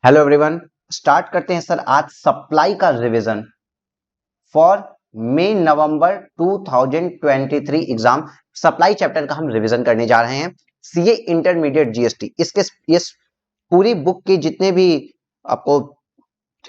Hello everyone. Start करते हैं sir आज सप्लाई का revision for May November 2023 exam. Supply chapter का हम रिवीजन करने जा रहे हैं। सीए इंटरमीडिएट जीएसटी इसके इस पूरी बुक के जितने भी आपको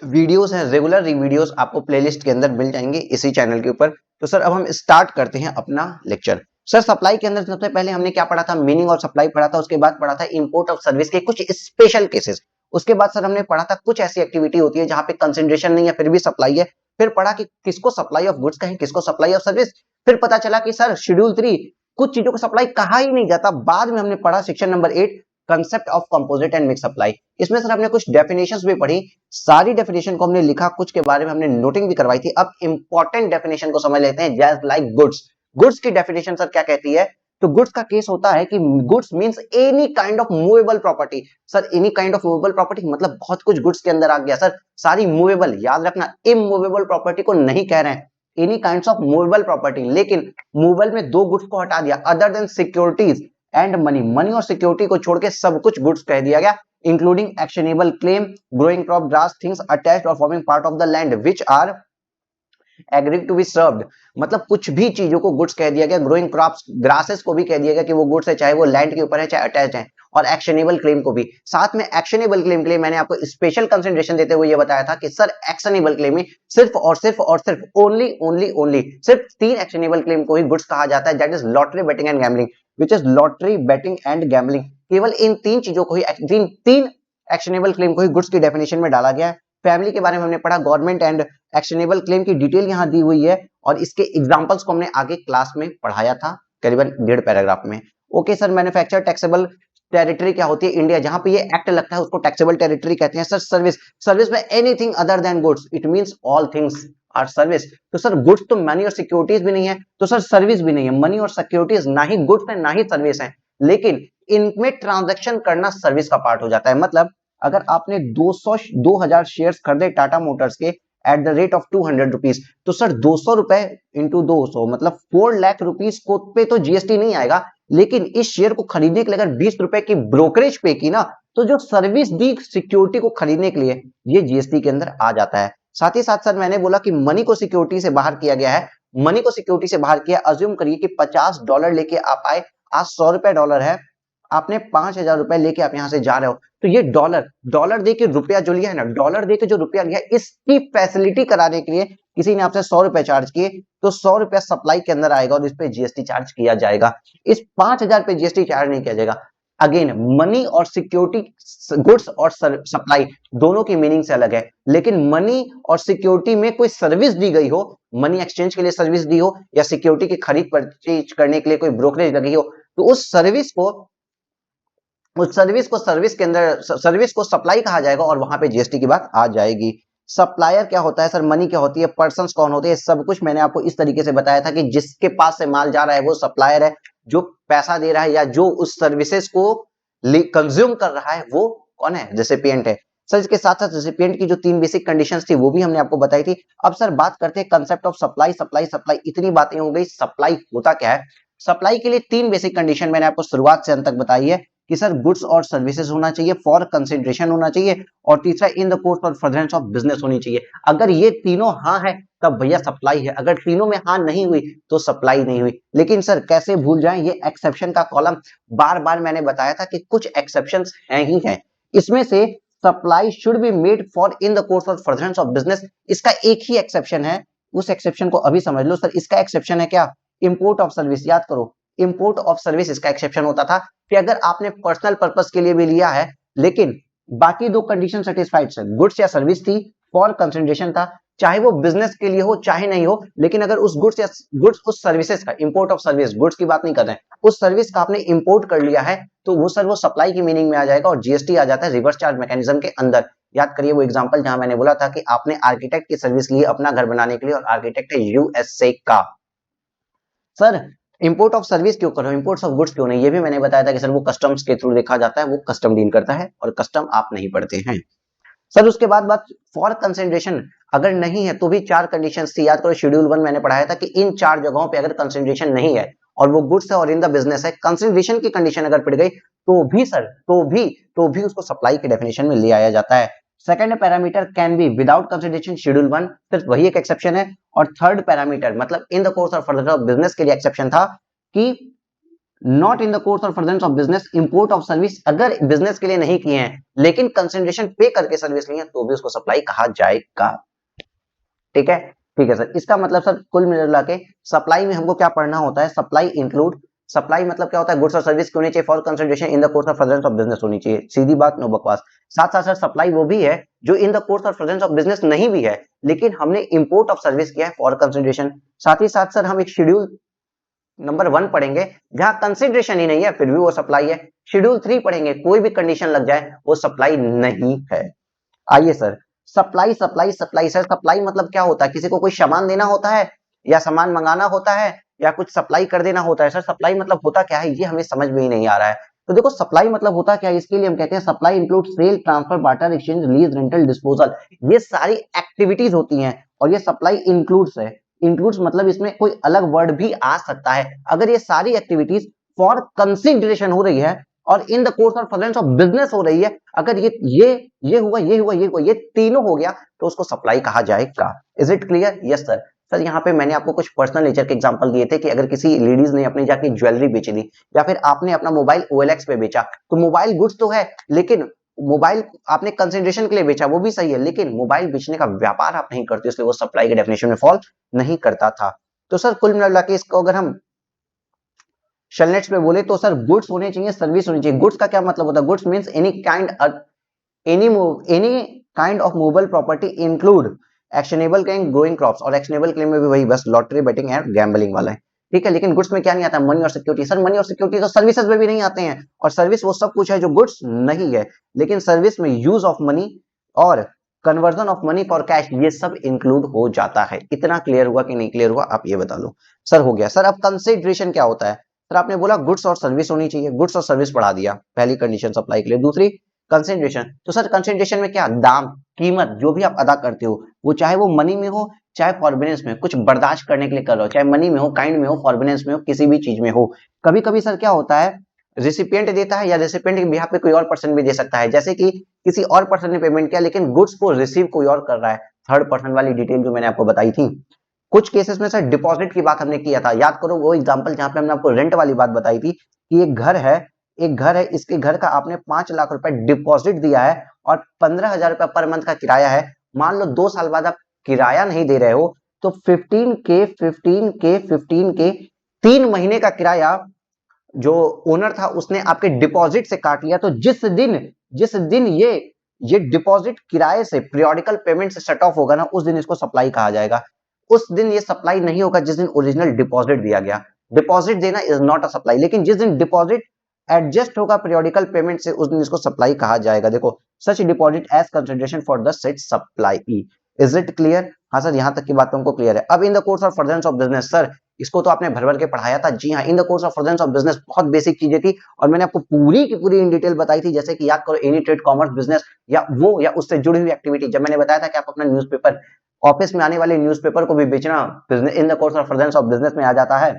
वीडियोस हैं, रेगुलर वीडियोस आपको प्लेलिस्ट के अंदर मिल जाएंगे इसी चैनल के ऊपर। तो सर अब हम स्टार्ट करते हैं अपना लेक्चर। सर सप्लाई के अंदर सबसे पहले हमने क्या पढ़ा था? मीनिंग ऑफ सप्लाई पढ़ा था। उसके बाद पढ़ा था इंपोर्ट ऑफ सर्विस के कुछ स्पेशल केसेस। उसके बाद सर हमने पढ़ा था कुछ ऐसी एक्टिविटी होती है जहां पे कंसंट्रेशन नहीं है फिर भी सप्लाई है। फिर पढ़ा कि किसको सप्लाई ऑफ गुड्स कहें, किसको सप्लाई ऑफ सर्विस। फिर पता चला कि सर शेड्यूल 3 कुछ चीजों को सप्लाई कहा ही नहीं जाता। बाद में हमने पढ़ा section number 8 concept of composite and mix supply. इसमें सर हमने कुछ डेफिनेशंस भी पढ़ी। सारी डेफिनेशन को हमने लिखा, कुछ के बारे में हमने नोटिंग भी करवाई थी। अब इंपॉर्टेंट डेफिनेशन को समझ लेते हैं। जस्ट लाइक गुड्स, गुड्स की डेफिनेशन सर क्या कहती है? तो गुड्स का केस होता है कि goods means any kind of movable property. Sir any kind of movable property मतलब बहुत कुछ गुड्स के अंदर आ गया सर। सारी मूवेबल, याद रखना इमूवेबल प्रॉपर्टी को नहीं कह रहे हैं, any kinds of movable property. लेकिन मूवेबल में दो गुड्स को हटा दिया, other than securities and money. Money और सिक्योरिटी को छोड़ के सब कुछ गुड्स कह दिया गया, including actionable claim, growing crop, grass, things attached और forming part of the land which are agreed to be served. मतलब कुछ भी चीजों को गुड्स कह दिया गया। ग्रोइंग क्रॉप्स, ग्रासेस को भी कह दिया गया कि वो गुड्स है, चाहे वो लैंड के ऊपर है चाहे अटैच है। और एक्शनेबल क्लेम को भी। साथ में एक्शनेबल क्लेम के लिए मैंने आपको स्पेशल कंसंट्रेशन देते हुए ये बताया था कि सर एक्शनेबल क्लेम में सिर्फ और सिर्फ और सिर्फ ओनली सिर्फ 3 एक्शनेबल क्लेम को ही गुड्स कहा जाता है, that is lottery, betting and gambling. Which is lottery, betting and gambling. केवल इन 3 चीजों को ही, तीन एक्शनेबल क्लेम को ही गुड्स की डेफिनेशन में डाला गया है। फैमिली के बारे में हमने पढ़ा, गवर्नमेंट एंड एक्शनेबल क्लेम की डिटेल यहां दी हुई है और इसके एग्जांपल्स को हमने आगे क्लास में पढ़ाया था करीबन 1.5 पैराग्राफ में। Okay sir, manufacture taxable territory क्या होती है? इंडिया, जहां पे ये एक्ट लगता है उसको टैक्सेबल टेरिटरी कहते हैं। सर सर्विस, सर्विस में anything other than goods, it means all things are service. तो सर गुड्स तो मनी और सिक्योरिटीज भी नहीं है, तो सर सर्विस भी नहीं है। मनी और सिक्योरिटीज ना ही गुड्स है ना ही सर्विस है, लेकिन इनमें ट्रांजैक्शन करना सर्विस का पार्ट हो जाता है। मतलब अगर आपने 2000 शेयर्स खरीदे टाटा मोटर्स के at the rate of 200 rupees, तो सर 200 रुपए इंटू 200 मतलब 4 लाख रुपीज को पे तो जीएसटी नहीं आएगा। लेकिन इस शेयर को खरीदने के लिए अगर 20 रुपए की ब्रोकरेज पे की ना, तो जो सर्विस दी सिक्योरिटी को खरीदने के लिए, ये जीएसटी के अंदर आ जाता है। साथ ही साथ सर मैंने बोला कि मनी को सिक्योरिटी से बाहर किया गया है। मनी को सिक्योरिटी से बाहर किया, अज्यूम करिए कि $50 लेके आप आए, आज 100 रुपए डॉलर है, आपने 5000 रुपए लेके आप यहां से जा रहे हो, तो ये डॉलर दे के रुपया जो लिया है ना, डॉलर दे के जो रुपया लिया है, इसकी फैसिलिटी कराने के लिए किसी ने आपसे 100 रुपए चार्ज किए, तो 100 रुपया सप्लाई के अंदर आएगा और इस पे जीएसटी चार्ज किया जाएगा। इस 5000 पे जीएसटी चार्ज नहीं किया जाएगा। अगेन मनी और सिक्योरिटी, गुड्स और सप्लाई दोनों की मीनिंग से अलग है। लेकिन मनी और सिक्योरिटी में कोई सर्विस दी गई हो, मनी एक्सचेंज के लिए सर्विस दी हो या सिक्योरिटी की खरीद परचेज करने के लिए कोई ब्रोकरेज लगी हो, तो उस सर्विस के अंदर सर्विस को सप्लाई कहा जाएगा और वहां पे जीएसटी की बात आ जाएगी। सप्लायर क्या होता है सर? मनी क्या होती है? पर्सन्स कौन होते हैं? सब कुछ मैंने आपको इस तरीके से बताया था कि जिसके पास से माल जा रहा है वो सप्लायर है, जो पैसा दे रहा है या जो उस सर्विसेज को कंज्यूम कर रहा है वो कौन है? रेसिपिएंट है। सर इसके साथ साथ रेसिपिएंट की जो 3 बेसिक कंडीशंस थी वो भी हमने आपको बताई थी। अब सर बात करते हैं कंसेप्ट ऑफ सप्लाई। सप्लाई इतनी बातें हो गई, सप्लाई होता क्या है? सप्लाई के लिए 3 बेसिक कंडीशन मैंने आपको शुरुआत से अंत तक बताई है कि सर गुड्स और सर्विसेज होना चाहिए, फॉर कंसिडरेशन होना चाहिए, और तीसरा इन द कोर्स और फर्दरेंस ऑफ बिजनेस होनी चाहिए। अगर ये तीनों हाँ है तब भैया सप्लाई है, अगर तीनों में हाँ नहीं हुई तो सप्लाई नहीं हुई। लेकिन सर कैसे भूल जाएं ये एक्सेप्शन का कॉलम? बार बार मैंने बताया था कि कुछ एक्सेप्शंस हैं ही हैं। इसमें से supply should be made for in the course और फर्दरेंस ऑफ बिजनेस, इसका एक ही एक्सेप्शन है। उस एक्सेप्शन को अभी समझ लो सर। इसका एक्सेप्शन है क्या? Import of service. याद करो, इंपोर्ट ऑफ सर्विस इसका एक्सेप्शन होता था कि अगर आपने पर्सनल पर्पस के लिए भी लिया है, लेकिन बाकी 2 कंडीशन सेटिस्फाइड है, गुड्स या सर्विस थी, फॉर कंसिडरेशन था, चाहे वो बिजनेस के लिए हो चाहे नहीं हो, लेकिन अगर उस गुड्स उस सर्विसेज का, इंपोर्ट ऑफ सर्विस, गुड्स की बात नहीं कर रहे हैं, उस सर्विस का आपने इंपोर्ट कर लिया है, तो वो सर वो सप्लाई की मीनिंग में आ जाएगा और जीएसटी आ जाता है रिवर्स चार्ज मैकेनिज्म के अंदर। याद करिए वो एग्जांपल जहां मैंने बोला था कि आपने आर्किटेक्ट की सर्विस ली अपना घर बनाने के लिए और आर्किटेक्ट है यूएसए का। सर इंपोर्ट ऑफ सर्विस क्यों करो, इंपोर्ट ऑफ गुड्स क्यों नहीं? ये भी मैंने बताया था कि सर वो कस्टम्स के थ्रू देखा जाता है, वो कस्टम डील करता है और कस्टम आप नहीं पढ़ते हैं। सर उसके बाद बात फॉर कंसिडरेशन, अगर नहीं है तो भी 4 कंडीशंस थी। याद करो शेड्यूल 1 मैंने पढ़ाया था कि इन 4 जगहों पे अगर कंसिडरेशन नहीं है और वो गुड्स है और इन द बिजनेस है, कंसिडरेशन की कंडीशन अगर पड़ गई तो भी सर तो भी उसको सप्लाई की डेफिनेशन में ले आया जाता है। Second parameter can be without consideration schedule 1, सिर्फ वही एक एक्सेप्शन है। और थर्ड पैरामीटर मतलब इन the course of further of business के लिए एक्सेप्शन था कि नॉट इन द कोर्स और furtherance of business import of service, अगर बिजनेस के लिए नहीं किए हैं लेकिन कंसिडरेशन पे करके सर्विस ली है तो भी उसको सप्लाई कहा जाएगा। ठीक है, ठीक है सर। इसका मतलब सर कुल मिला के सप्लाई में हमको क्या पढ़ना होता है, सप्लाई इंक्लूड, सप्लाई मतलब क्या होता है, गुड्स और सर्विस की होनी चाहिए for consideration in the course of furtherance of business होनी चाहिए, सीधी बात, नो बकवास। साथ साथ सर सप्लाई वो भी है जो इन the course of furtherance of business नहीं भी है लेकिन हमने इंपोर्ट ऑफ सर्विस किया है फॉर कंसिडरेशन। साथ ही साथ सर हम एक शेड्यूल नंबर 1 पढ़ेंगे जहां कंसिडरेशन ही नहीं है फिर भी वो सप्लाई है। शेड्यूल 3 पढ़ेंगे, कोई भी कंडीशन लग जाए वो सप्लाई नहीं है। आइए sir, supply supply supply sir, supply मतलब क्या होता है, किसी को कोई सामान देना होता है या सामान मंगाना होता है या कुछ सप्लाई कर देना होता है। सर सप्लाई मतलब होता क्या है, ये हमें समझ में ही नहीं आ रहा है। तो देखो सप्लाई मतलब होता क्या है, इसके लिए हम कहते हैं supply include sale, transfer, barter, exchange, release, rental, disposal, ये सारी एक्टिविटीज होती हैं और ये सप्लाई इंक्लूड्स है। इंक्लूड्स मतलब इसमें कोई अलग वर्ड भी आ सकता है। अगर ये सारी एक्टिविटीज फॉर कंसिडरेशन हो रही है और in the course of furtherance of business हो रही है, अगर ये हुआ ये हुआ ये हुआ ये तीनों हो गया तो उसको सप्लाई कहा जाएगा। Is it clear? Yes sir. Sir यहाँ पे मैंने आपको कुछ पर्सनल नेचर के एग्जांपल दिए थे कि अगर किसी लेडीज ने अपनी जाके ज्वेलरी बेच दी या फिर आपने अपना मोबाइल OLX पे बेचा, तो मोबाइल गुड्स तो है लेकिन मोबाइल आपने कंसिडरेशन के लिए बेचा वो भी सही है लेकिन मोबाइल बेचने का व्यापार आप नहीं करते इसलिए वो सप्लाई के डेफिनेशन में फॉल नहीं करता था। तो सर कुल मिला के इसको अगर हम शलनेट्स पे बोले तो सर गुड्स होने चाहिए, सर्विस होनी चाहिए। गुड्स का क्या मतलब होता है, goods means any kind of movable property include actionable claim, growing crops, और एक्शनेबल क्लेम में भी वही बस लॉटरी, बेटिंग एंड गैम्बलिंग वाला है। ठीक है, लेकिन गुड्स में क्या नहीं आता, मनी और सिक्योरिटी। सर मनी और सिक्योरिटी तो सर्विसेज में भी नहीं आते हैं और सर्विस वो सब कुछ है जो गुड्स नहीं है, लेकिन सर्विस में यूज ऑफ मनी और conversion of money for cash ये सब इंक्लूड हो जाता है। इतना क्लियर हुआ कि नहीं क्लियर हुआ आप ये बता दो। सर हो गया। सर अब कंसिडरेशन क्या होता है, सर आपने बोला गुड्स और सर्विस होनी चाहिए, गुड्स और सर्विस बढ़ा दिया, पहली कंडीशन सप्लाई के लिए। दूसरी कंसिडरेशन, तो सर कंसिडरेशन में क्या, दाम, कीमत जो भी आप अदा करते हो वो चाहे वो मनी में हो चाहे फॉरबिनेंस में, कुछ बर्दाश्त करने के लिए कर रहे हो, चाहे मनी में हो, काइंड में हो, फॉरबिनेंस में हो, किसी भी चीज में हो। कभी कभी सर क्या होता है, रिसिपिएंट देता है या रिसिपिएंट के बिहाफ पे कोई और पर्सन भी दे सकता है, जैसे कि किसी और पर्सन ने पेमेंट किया लेकिन गुड्स को रिसीव कोई और कर रहा है, थर्ड पर्सन वाली डिटेल जो मैंने आपको बताई थी। कुछ केसेस में सर डिपॉजिट की बात हमने किया था, याद करो वो एग्जांपल जहां पे हमने आपको रेंट वाली बात बताई थी कि एक घर है, इसके घर का आपने 5 लाख रुपए डिपॉजिट दिया है और 15,000 रुपए पर मंथ का किराया है। मान लो 2 साल बाद आप किराया नहीं दे रहे हो तो 15K 3 महीने का किराया जो ओनर था उसने आपके डिपॉजिट से काट लिया। तो जिस दिन ये डिपॉजिट किराए से पीरियोडिकल पेमेंट से शट ऑफ होगा ना, उस दिन इसको सप्लाई कहा जाएगा। उस दिन ये सप्लाई नहीं होगा जिस दिन ओरिजिनल डिपॉजिट दिया गया। डिपॉजिट देना इज नॉट अ सप्लाई, लेकिन जिस दिन डिपॉजिट एडजस्ट होगा पीरियोडिकल पेमेंट से उस दिन इसको सप्लाई कहा जाएगा। देखो, such deposit as consideration for the set supply. Is it clear? हाँ सर, यहां तक की बात तुमको क्लियर है। अब in the course of furtherance of business, sir इसको तो आपने भर भर के पढ़ाया था। जी हाँ, इन the course of furtherance of business बहुत बेसिक चीजें थी और मैंने आपको पूरी की पूरी इन डिटेल बताई थी। जैसे कि याद करो, एनी ट्रेड, कॉमर्स, बिजनेस या उससे जुड़ी हुई एक्टिविटी। जब मैंने बताया था कि आप अपना न्यूज़पेपर, ऑफिस में आने वाले न्यूज़पेपर को भी बेचना इन the course of furtherance of business में आ जाता है।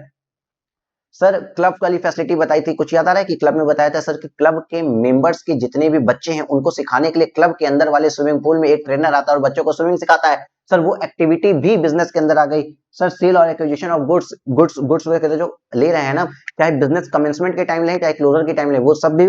सर क्लब वाली फैसिलिटी बताई थी, कुछ याद आ रहा है कि क्लब में बताया था सर कि क्लब के मेंबर्स के जितने भी बच्चे हैं उनको सिखाने के लिए क्लब के अंदर वाले स्विमिंग पूल में एक ट्रेनर आता है और बच्चों को स्विमिंग सिखाता है। सर वो एक्टिविटी भी बिजनेस के अंदर आ गई। सर सेल और एक्विजिशन ऑफ गुड्स वगैरह जो ले रहे हैं ना, चाहे बिजनेस कमेंसमेंट के टाइम ले चाहे क्लोजर के टाइम ले, वो सब भी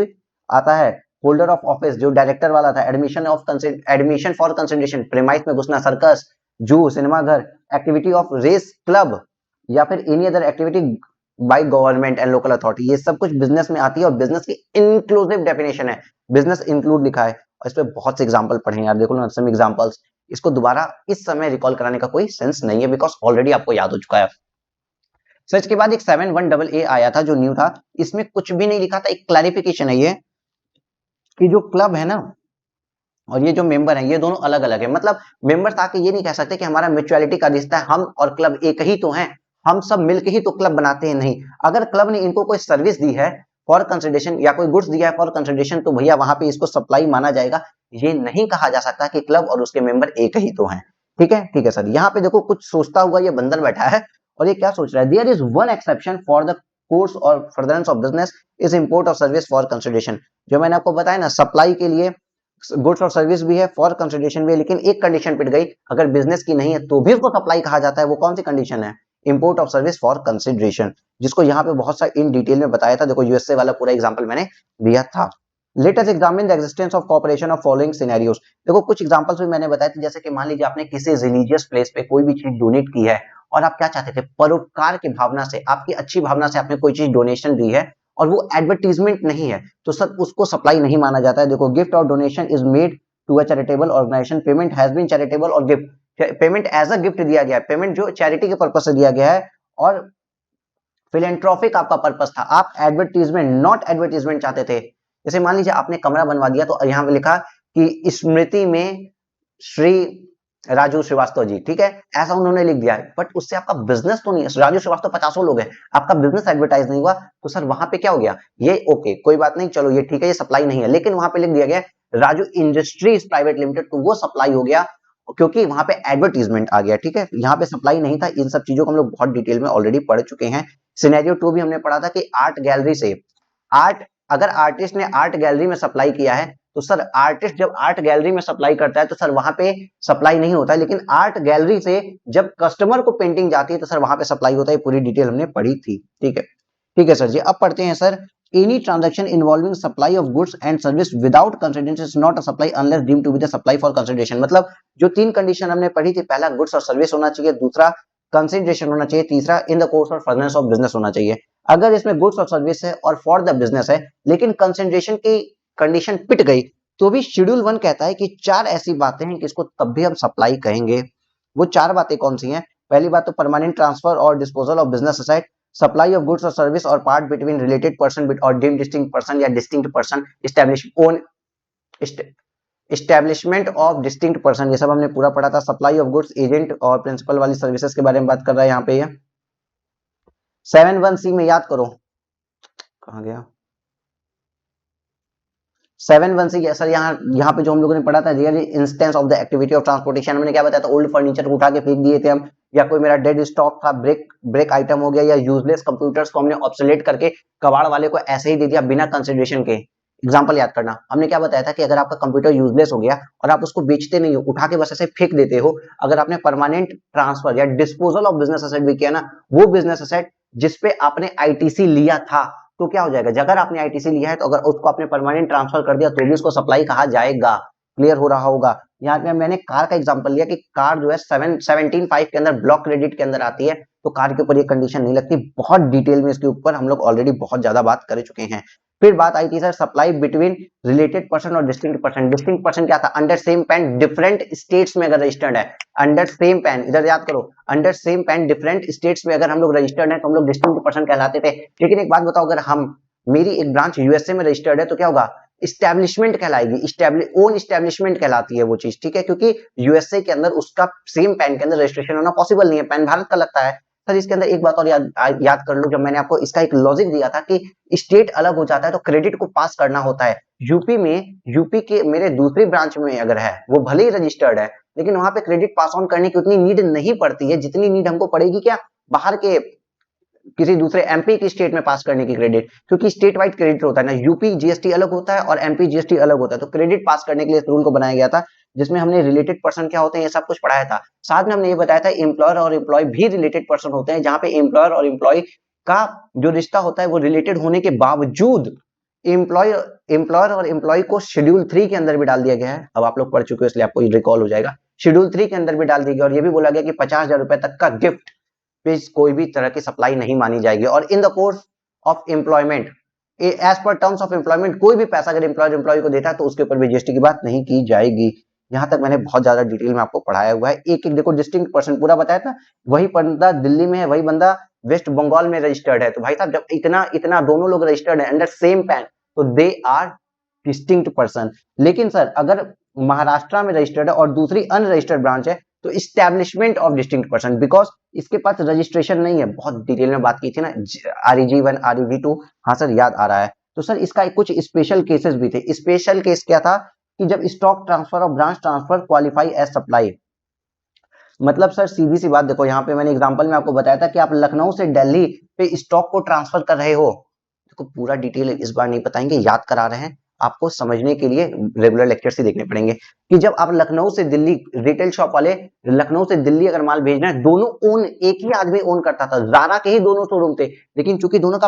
आता है। होल्डर ऑफ ऑफिस जो डायरेक्टर वाला था, एडमिशन फॉर कंसिडरेशन, प्रीमाइस में घुसना, सर्कस, जू, सिनेमा घर, एक्टिविटी ऑफ रेस क्लब या फिर any other activity by government and local authority, ये सब कुछ बिजनेस में आती है और बिजनेस की इंक्लूसिव डेफिनेशन है। बिजनेस इंक्लूड लिखा है और इस पे बहुत से एग्जांपल पढ़े हैं यार, देखो ना सम एग्जांपल्स। इसको दोबारा इस समय रिकॉल कराने का कोई सेंस नहीं है बिकॉज ऑलरेडी आपको याद हो चुका है। सर्च के बाद एक 71AA आया था जो न्यू था, इसमें कुछ भी नहीं लिखा था, एक क्लैरिफिकेशन है ये कि जो क्लब है ना और ये जो मेंबर है ये दोनों अलग अलग है। मतलब मेंबर्स आके ये नहीं कह सकते कि हमारा म्यूचुअलिटी का रिश्ता है, हम और क्लब एक ही तो हैं, हम सब मिलके ही तो क्लब बनाते हैं। नहीं, अगर क्लब ने इनको कोई सर्विस दी है फॉर कंसिडरेशन या कोई गुड्स दिया है फॉर कंसिडरेशन तो भैया वहां पे इसको सप्लाई माना जाएगा। ये नहीं कहा जा सकता कि क्लब और उसके मेंबर एक ही तो हैं। ठीक है, ठीक है सर। यहाँ पे देखो कुछ सोचता हुआ ये बंदर बैठा है और ये क्या सोच रहा है, there is one exception for the course और furtherance of business is import of service for consideration. जो मैंने आपको बताया ना, सप्लाई के लिए गुड्स और सर्विस भी है, फॉर कंसिडरेशन भी है, लेकिन एक कंडीशन पिट गई, अगर बिजनेस की नहीं है तो भी उसको सप्लाई कहा जाता है। वो कौन सी कंडीशन है? Import of service for consideration, जिसको यहाँ पे बहुत सा इन डिटेल में बताया था। देखो यूएसए वाला पूरा एग्जांपल मैंने दिया था। Let us examine the existence of cooperation of following scenarios. देखो कुछ एग्जांपल्स भी मैंने बताए थे, जैसे कि मान लीजिए आपने किसी रिलीजियस प्लेस पे कोई भी चीज डोनेट की है और आप क्या चाहते थे, परोपकार की भावना से, आपकी अच्छी भावना से आपने कोई चीज डोनेशन दी है और वो एडवर्टीजमेंट नहीं है, तो सर उसको सप्लाई नहीं माना जाता है। देखो गिफ्ट और donation is made to a charitable organisation, payment has been charitable और gift, payment as a gift दिया गया है, पेमेंट जो चैरिटी के पर्पज से दिया गया है, और फिलेंट्रोपिक आपका पर्पस था, आप एडवर्टीजमेंट नॉट एडवर्टीजमेंट चाहते थे। जैसे मान लीजिए आपने कमरा बनवा दिया तो यहाँ पे लिखा कि स्मृति में श्री राजू श्रीवास्तव जी, ठीक है, ऐसा उन्होंने लिख दिया है, बट उससे आपका बिजनेस तो नहीं है। राजू श्रीवास्तव 50 लोग हैं, आपका बिजनेस एडवर्टाइज नहीं हुआ, तो सर वहां पे क्या हो गया, ये ओके कोई बात नहीं, चलो ये ठीक है, ये सप्लाई नहीं है। लेकिन वहां पे लिख दिया गया राजू इंडस्ट्रीज प्राइवेट लिमिटेड, तो वो सप्लाई हो गया, क्योंकि वहां पे एडवर्टीजमेंट आ गया, ठीक है, यहाँ पे सप्लाई नहीं था। इन सब चीजों को हम लोग बहुत डिटेल में ऑलरेडी पढ़ चुके हैं। सिनेरियो 2 भी हमने पढ़ा था कि आर्ट गैलरी से, आर्ट, अगर आर्टिस्ट ने आर्ट गैलरी में सप्लाई किया है तो सर आर्टिस्ट जब आर्ट गैलरी में सप्लाई करता है तो सर वहां पे सप्लाई नहीं होता है, लेकिन आर्ट गैलरी से जब कस्टमर को पेंटिंग जाती है तो सर वहां पे सप्लाई होता है। पूरी डिटेल हमने पढ़ी थी, ठीक है। ठीक है सर जी, अब पढ़ते हैं sir, any transaction involving supply of goods and service without consideration is not a supply unless deemed to be the supply for consideration. मतलब जो 3 कंडीशन हमने पढ़ी थी, पहला गुड्स और सर्विस होना चाहिए, दूसरा कंसिडरेशन होना चाहिए, तीसरा इन द कोर्स और फर्दरेंस ऑफ बिजनेस होना चाहिए। अगर इसमें गुड्स और सर्विस है और फॉर द बिजनेस है, लेकिन कंसिडरेशन की कंडीशन पिट गई, तो भी शेड्यूल 1 कहता है कि 4 ऐसी बातें हैं कि इसको तब भी हम सप्लाई कहेंगे। वो 4 बातें कौन सी हैं? पहली बात तो परमानेंट ट्रांसफर और disposal of business asset, supply of goods और सर्विस और पार्ट बिटवीन रिलेटेड पर्सन और डीम्ड डिस्टिंक्ट पर्सन या distinct person, establishment of distinct person, ये सब हमने पूरा पढ़ा था। सप्लाई ऑफ गुड्स, एजेंट और प्रिंसिपल वाली सर्विसेज के बारे में बात कर रहा है यहाँ पे। ये 7(1)(c) में याद करो, कहाँ गया 7(1)(c) सर, यहाँ पे जो हम लोगों ने पढ़ा था, real instance of the activity of transportation, हमने क्या बताया था, ओल्ड फर्नीचर को उठा के फेंक दिए थे हम, या कोई मेरा डेड स्टॉक था, ब्रेक आइटम हो गया, या यूजलेस कंप्यूटर्स को हमने ऑब्सोलेट करके कबाड़ वाले को ऐसे ही दे दिया बिना कंसिडरेशन के। एग्जाम्पल याद करना, हमने क्या बताया था कि अगर आपका कंप्यूटर यूजलेस हो गया और आप उसको बेचते नहीं हो, उठा के बस ऐसे फेंक देते हो, अगर आपने परमानेंट ट्रांसफर या डिस्पोजल ऑफ बिजनेस असेट भी किया ना, वो बिजनेस असेट जिसपे आपने आईटीसी लिया था, तो क्या हो जाएगा, अगर आपने आईटीसी लिया है तो अगर उसको आपने परमानेंट ट्रांसफर कर दिया तो भी उसको सप्लाई कहा जाएगा। क्लियर हो रहा होगा। यहाँ पे मैंने कार का एग्जांपल लिया कि कार जो है 17(5) के अंदर ब्लॉक क्रेडिट के अंदर आती है, तो कार के ऊपर ये कंडीशन नहीं लगती। बहुत डिटेल में इसके ऊपर हम लोग ऑलरेडी बहुत ज्यादा बात कर चुके हैं। फिर बात आई थी sir supply between related person और डिस्टिंक्ट पर्सन। डिस्टिंक्ट पर्सन क्या था, under same pan different states में अगर रजिस्टर्ड है, अंडर सेम पैन, इधर याद करो, under same pan different states में अगर हम लोग रजिस्टर्ड है तो हम लोग डिस्टिंक्ट पर्सन कहलाते थे। लेकिन एक बात बताओ, अगर हम, मेरी एक ब्रांच यूएसए में रजिस्टर्ड है तो क्या होगा, इस्टेब्लिशमेंट कहलाएगी, ओन इस्टेब्लिशमेंट कहलाती है वो चीज, ठीक है, क्योंकि यूएसए के अंदर उसका सेम पैन के अंदर रजिस्ट्रेशन होना पॉसिबल नहीं है, पैन भारत का लगता है। सर इसके अंदर एक बात और याद कर लो, जब मैंने आपको इसका एक लॉजिक दिया था कि स्टेट अलग हो जाता है तो क्रेडिट को पास करना होता है। यूपी के मेरे दूसरी ब्रांच में अगर है, वो भले ही रजिस्टर्ड है, लेकिन वहां पे क्रेडिट पास ऑन करने की उतनी नीड नहीं पड़ती है जितनी नीड हमको पड़ेगी क्या, बाहर के किसी दूसरे एमपी की स्टेट में पास करने की क्रेडिट, क्योंकि स्टेट वाइड क्रेडिट होता है ना, यूपी जीएसटी अलग होता है और एमपी जीएसटी अलग होता है, तो क्रेडिट पास करने के लिए इस रूल को बनाया गया था, जिसमें हमने रिलेटेड पर्सन क्या होते हैं ये सब कुछ पढ़ाया था। साथ में हमने ये बताया था एम्प्लॉयर और एम्प्लॉय भी रिलेटेड पर्सन होते हैं, जहां पे एम्प्लॉयर और एम्प्लॉय का जो रिश्ता होता है वो रिलेटेड होने के बावजूद एम्प्लॉयर और एम्प्लॉय को शेड्यूल 3 के अंदर भी डाल दिया गया है। अब आप लोग पढ़ चुके हो इसलिए आपको रिकॉल हो जाएगा। शेड्यूल 3 के अंदर भी डाल दिया गया और ये भी बोला गया कि 50,000 रुपए तक का गिफ्ट पे कोई भी तरह की सप्लाई नहीं मानी जाएगी। और in the course of employment, as per terms of employment, कोई भी पैसा अगर एम्प्लॉयर एम्प्लॉय को देता है तो उसके ऊपर भी जीएसटी की बात नहीं की जाएगी। यहाँ तक मैंने बहुत ज्यादा डिटेल में आपको पढ़ाया हुआ है। एक एक देखो, डिस्टिंक्ट पर्सन पूरा बताया था, वही बंदा दिल्ली में है, वही बंदा वेस्ट बंगाल में रजिस्टर्ड है, तो भाई साहब जब इतना दोनों लोग रजिस्टर्ड है अंडर सेम पैन, तो दे आर डिस्टिंक्ट पर्सन। लेकिन सर अगर महाराष्ट्र में रजिस्टर्ड है और दूसरी अनरजिस्टर्ड ब्रांच है, तो establishment of distinct person, because इसके पास रजिस्ट्रेशन नहीं है। बहुत डिटेल में बात की थी ना, REG1 REG2, हाँ सर याद आ रहा है। तो सर इसका कुछ स्पेशल केसेस भी थे। स्पेशल केस क्या था कि जब स्टॉक ट्रांसफर और branch transfer qualify as supply, मतलब सर सीधी सी बात देखो, यहाँ पे मैंने एग्जांपल में आपको बताया था कि आप लखनऊ से दिल्ली पे स्टॉक को ट्रांसफर कर रहे हो, देखो पूरा डिटेल इस बार नहीं बताएंगे, याद करा रहे हैं। आपको समझने के लिए रेगुलर लेक्चर्स ही देखने पड़ेंगे कि जब आप लखनऊ से दिल्ली रिटेल शॉप वाले लखनऊ से दिल्ली अगर माल भेजना है, दोनों ओन एक ही आदमी ओन करता था, ज़ारा के ही दोनों शोरूम थे, लेकिन चूंकि दोनों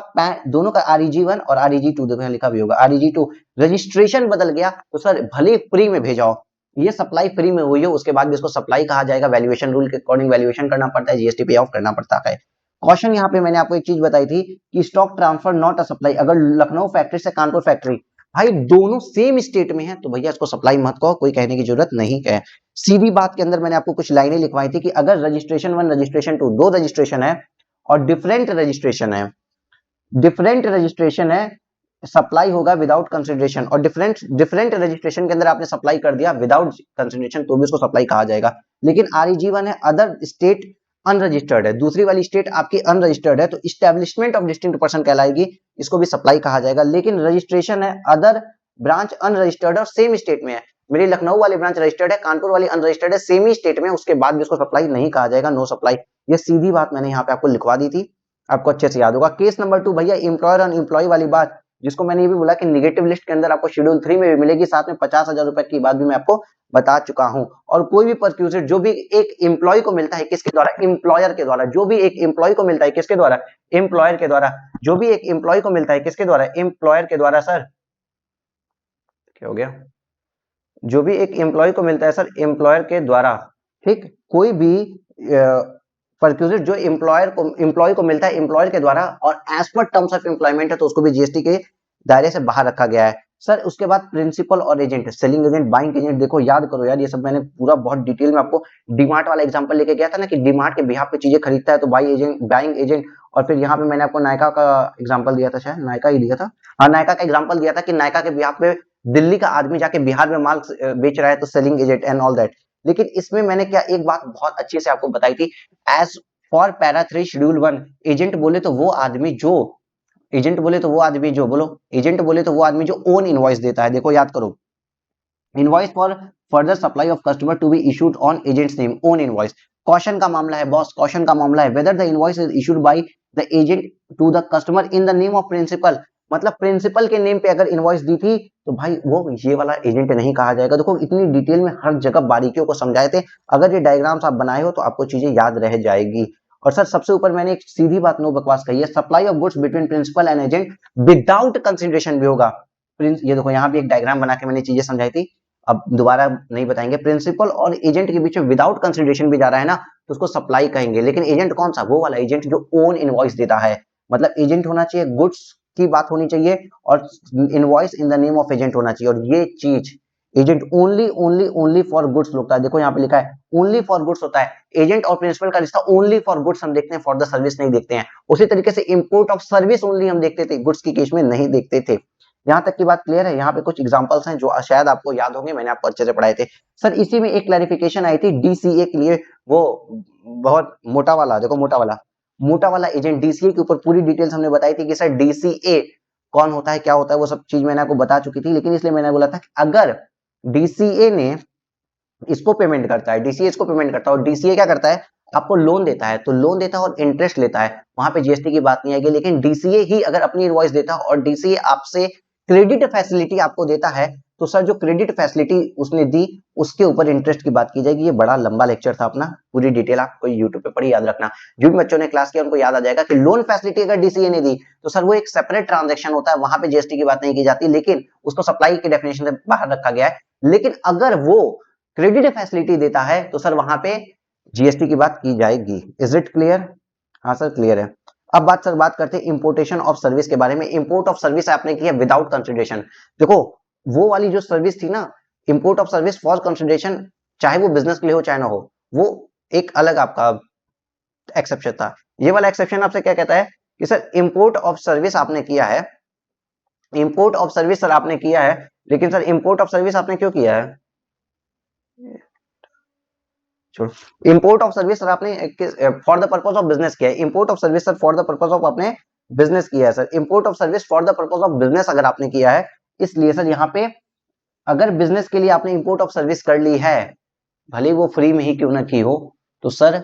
का REG1 और REG2 देखो यहाँ लिखा भी होगा REG2 रजिस्ट्रेशन बदल गया, तो सर भले फ्री में भेजाओ, ये सप्लाई फ्री में हुई हो, उसके बाद भी इसको सप्लाई कहा जाएगा। वैल्यूएशन रूल के अकॉर्डिंग वैल्यूएशन करना पड़ता है, जीएसटी पे ऑफ करना पड़ता है। क्वेश्चन यहाँ पे मैंने आपको एक चीज बताई थी कि stock transfer not a supply, अगर लखनऊ फैक्ट्री से कानपुर फैक्ट्री, भाई दोनों सेम स्टेट में है तो भैया इसको सप्लाई मत कहो, कोई कहने की जरूरत नहीं है। सीधी बात के अंदर मैंने आपको कुछ लाइनें लिखवाई थी कि अगर रजिस्ट्रेशन 1 रजिस्ट्रेशन 2 दो रजिस्ट्रेशन है और डिफरेंट रजिस्ट्रेशन है, सप्लाई होगा विदाउट कंसिडरेशन, और डिफरेंट रजिस्ट्रेशन के अंदर आपने सप्लाई कर दिया विदाउट कंसिडरेशन तो भी उसको सप्लाई कहा जाएगा। लेकिन REG1 है अदर स्टेट अनरजिस्टर्ड है, दूसरी वाली स्टेट आपकी अनरजिस्टर्ड है तो इस्टेब्लिशमेंट ऑफ डिस्टिंक्ट पर्सन कहलाएगी, इसको भी सप्लाई कहा जाएगा। लेकिन रजिस्ट्रेशन है अदर ब्रांच अनरजिस्टर्ड और सेम स्टेट में है, मेरी लखनऊ वाली ब्रांच रजिस्टर्ड है, कानपुर वाली अनरजिस्टर्ड है, सेम ही स्टेट में, उसके बाद भी उसको सप्लाई नहीं कहा जाएगा, नो सप्लाई। ये सीधी बात मैंने यहाँ पे आपको लिखवा दी थी, आपको अच्छे से याद होगा। केस नंबर 2 भैया एम्प्लॉयर और एम्प्लॉय वाली बात, जिसको मैंने ये भी बोला कि निगेटिव लिस्ट के अंदर आपको शेड्यूल 3 में भी मिलेगी, साथ में 50,000 रुपए की बात भी मैं आपको बता चुका हूं। और कोई भी परक्यूजिट जो भी एक एम्प्लॉय को मिलता है किसके द्वारा, एम्प्लॉयर के द्वारा, जो भी एक एम्प्लॉय को मिलता है किसके द्वारा, एम्प्लॉयर के द्वारा, जो भी एक एम्प्लॉय को मिलता है किसके द्वारा, एम्प्लॉयर के द्वारा। सर क्या हो गया, जो भी एक एम्प्लॉय को मिलता है सर एम्प्लॉयर के द्वारा, ठीक, कोई भी परक्यूजिट जो एम्प्लॉय को मिलता है एम्प्लॉयर के द्वारा और as per terms of employment है तो उसको भी जीएसटी के दायरे से बाहर रखा गया है। सर उसके बाद प्रिंसिपल और agent, selling agent, buying agent, देखो याद करो यार, ये सब मैंने पूरा बहुत डिटेल में आपको डीमार्ट वाला एग्जांपल लेके गया था ना कि डीमार्ट के बिहाफ पे चीजें खरीदता है तो बाइंग एजेंट, और फिर यहाँ पे मैंने आपको नायका का एग्जांपल दिया था, शायद नायका ही दिया था, हाँ नायका का एग्जांपल दिया था कि नायका के बिहाफ पे दिल्ली का आदमी जाके बिहार में माल बेच रहा है तो selling agent and all that. लेकिन इसमें मैंने क्या एक बात बहुत अच्छे से आपको बताई थी, as for para 3 schedule 1, agent बोले तो वो आदमी जो बोलो एजेंट बोले तो वो आदमी जो ओन इनवॉइस देता है। देखो याद करो, invoice for further supply of customer to be issued on agents name, own invoice. Caution का मामला है बॉस, कॉशन का मामला है, whether the invoice is issued by the agent to the customer in the name of principal, मतलब principal के name पे अगर इनवॉइस दी थी तो भाई वो ये वाला एजेंट नहीं कहा जाएगा। देखो इतनी डिटेल में हर जगह बारीकियों को समझाए थे, अगर ये डायग्राम्स आप बनाए हो तो आपको चीजें याद रह जाएगी। और सर सबसे ऊपर मैंने एक सीधी बात नो बकवास कही है, supply of goods between principal and agent without consideration भी होगा। ये देखो यहाँ भी एक डायग्राम बना के मैंने चीजें समझाई थी, अब दोबारा नहीं बताएंगे। प्रिंसिपल और एजेंट के बीच में विदाउट कंसिडरेशन भी जा रहा है ना तो उसको सप्लाई कहेंगे। लेकिन एजेंट कौन सा, वो वाला एजेंट जो ओन इनवॉइस देता है, मतलब एजेंट होना चाहिए, गुड्स की बात होनी चाहिए और invoice in the name of agent होना चाहिए। और ये चीज एजेंट ओनली फॉर गुड्स होता है, देखो यहाँ पे लिखा है ओनली फॉर गुड्स होता है। एजेंट और प्रिंसिपल का रिश्ता ओनली फॉर गुड्स हम देखते हैं, फॉर द सर्विस नहीं देखते हैं। उसी तरीके से इंपोर्ट ऑफ सर्विस ओनली हम देखते थे, गुड्स की केस में नहीं देखते थे। यहाँ तक की बात क्लियर है। यहाँ पे कुछ एग्जांपल्स हैं जो शायद आपको याद होंगे, मैंने आपको अच्छे से पढ़ाए थे। सर इसी में एक क्लैरिफिकेशन आई थी डीसीए के लिए, वो बहुत मोटा वाला, देखो मोटा वाला एजेंट डीसीए के ऊपर पूरी डिटेल्स हमने बताई थी कि सर डीसीए कौन होता है, क्या होता है, वो सब चीज मैंने आपको बता चुकी थी। लेकिन इसलिए मैंने बोला था कि अगर डीसीए ने इसको पेमेंट करता है, डीसीए इसको पेमेंट करता है और डीसीए क्या करता है, आपको लोन देता है, तो लोन देता है और इंटरेस्ट लेता है, वहां पे जीएसटी की बात नहीं आएगी। लेकिन डीसीए ही अगर अपनी इनवॉइस देता है और डीसीए आपसे क्रेडिट फैसिलिटी आपको देता है तो सर जो क्रेडिट फैसिलिटी उसने दी उसके ऊपर इंटरेस्ट की बात की जाएगी। ये बड़ा लंबा लेक्चर था अपना, पूरी डिटेल आपको यूट्यूब पे पढ़ी, याद रखना। जो भी बच्चों ने क्लास किया उनको याद आ जाएगा कि लोन फैसिलिटी अगर डीसीए ने दी तो सर वो एक सेपरेट ट्रांजेक्शन होता है, वहां पे जीएसटी की बात नहीं की जाती, लेकिन उसको सप्लाई की डेफिनेशन से बाहर रखा गया है। लेकिन अगर वो क्रेडिट फैसिलिटी देता है तो सर वहां पे जीएसटी की बात की जाएगी। Is it clear? हाँ सर क्लियर है। अब बात करते हैं इंपोर्टेशन ऑफ सर्विस के बारे में। इंपोर्ट ऑफ सर्विस आपने किया विदाउट कंसिडरेशन। देखो वो वाली जो सर्विस थी ना, import of service for consideration, चाहे वो बिजनेस के लिए हो चाहे ना हो, वो एक अलग आपका एक्सेप्शन था। ये वाला एक्सेप्शन आपसे क्या कहता है कि सर इंपोर्ट ऑफ सर्विस आपने किया है, इंपोर्ट ऑफ सर्विस सर आपने किया है, लेकिन सर इंपोर्ट ऑफ सर्विस आपने क्यों किया है, इंपोर्ट ऑफ सर्विस सर आपने for the purpose of business किया है। Import of service sir for the purpose of आपने बिजनेस किया है। Sir import of service for the purpose of business अगर आपने किया है, इसलिए सर यहाँ पे अगर बिजनेस के लिए आपने इंपोर्ट ऑफ सर्विस कर ली है, भले वो फ्री में ही क्यों ना की हो, तो सर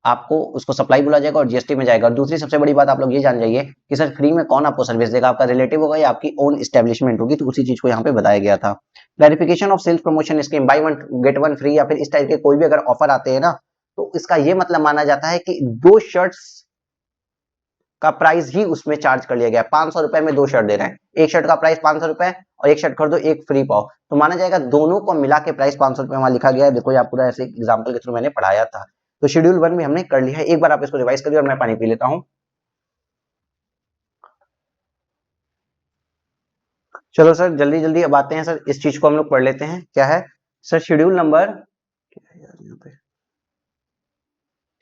आपको उसको सप्लाई बोला जाएगा और जीएसटी में जाएगा। और दूसरी सबसे बड़ी बात आप लोग ये जान जाइए कि सर फ्री में कौन आपको सर्विस देगा, आपका रिलेटिव होगा या आपकी ओन एस्टेब्लिशमेंट होगी, तो उसी चीज को यहाँ पे बताया गया था। Clarification of sales promotion scheme, buy one get one free या फिर इस टाइप के कोई भी अगर ऑफर आते हैं ना, तो इसका ये मतलब माना जाता है कि 2 शर्ट्स का प्राइस ही उसमें चार्ज कर लिया गया। 500 रुपए में 2 शर्ट दे रहे हैं, एक शर्ट का प्राइस 500 रुपए और एक शर्ट खरीदो एक फ्री पाओ, तो माना जाएगा दोनों को मिला के प्राइस 500 रुपए वहां लिखा गया है। देखो ये पूरा ऐसे एग्जांपल के थ्रू मैंने पढ़ाया था। तो शेड्यूल 1 में हमने कर लिया है, एक बार आप इसको रिवाइज करिए और मैं पानी पी लेता हूं। चलो सर जल्दी जल्दी अब आते हैं सर, इस चीज को हम लोग पढ़ लेते हैं। क्या है sir schedule number,